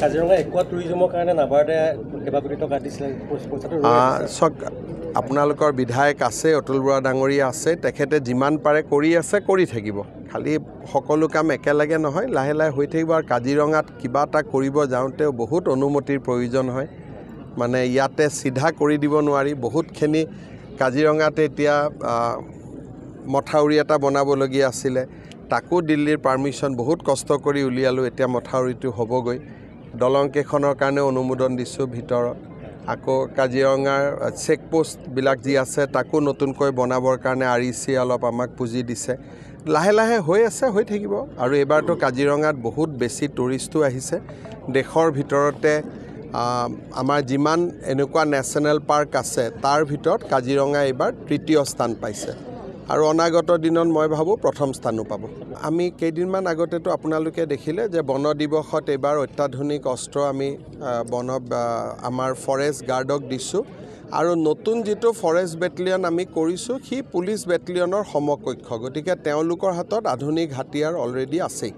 কাজিৰঙা একুৱা টুৰিজমৰ কাৰণে নাবাৰ্ডে কেইবা কোটি টকা দিছিলে পইচাটো চক আপোনালোকৰ বিধায়ক আছে অতুল বৰা ডাঙৰীয়া আছে তেখেতে যিমান পাৰে কৰি আছে কৰি থাকিব খালি সকলো কাম একেলগে নহয় লাহে লাহে হৈ থাকিব আৰু কাজিৰঙাত কিবা এটা কৰিব যাওঁতেও বহুত অনুমতিৰ প্ৰয়োজন হয় মানে ইয়াতে সিধা কৰি দিব নোৱাৰি বহুতখিনি কাজিৰঙাতে এতিয়া মথাউৰি এটা বনাবলগীয়া আছিলে তাকো দিল্লীৰ পাৰমিশ্যন বহুত কষ্ট কৰি উলিয়ালোঁ এতিয়া মথাউৰিটো হ'বগৈ দলং কেইখনৰ কাৰণে অনুমোদন দিছোঁ ভিতৰত আকৌ কাজিৰঙাৰ চেকপোষ্টবিলাক যি আছে তাকো নতুনকৈ বনাবৰ কাৰণে REC অলপ আমাক পুঁজি দিছে লাহে লাহে হৈ আছে হৈ থাকিব আৰু এবাৰতো কাজিৰঙাত বহুত বেছি টুৰিষ্টো আহিছে দেশৰ ভিতৰতে আমাৰ যিমান এনেকুৱা নেশ্যনেল পাৰ্ক আছে তাৰ ভিতৰত কাজিৰঙা এইবাৰ তৃতীয় স্থান পাইছে আৰু অনাগত দিনত মই ভাবোঁ প্ৰথম স্থানো পাব আমি কেইদিনমান আগতেতো আপোনালোকে দেখিলে যে বন দিৱসত এইবাৰ অত্যাধুনিক অস্ত্ৰ আমি আমাৰ ফৰেষ্ট গাৰ্ডক দিছোঁ আৰু নতুন যিটো ফৰেষ্ট বেটেলিয়ন আমি কৰিছোঁ সি পুলিচ বেটেলিয়নৰ সমকক্ষ গতিকে তেওঁলোকৰ হাতত আধুনিক হাতিয়াৰ অলৰেডি আছেই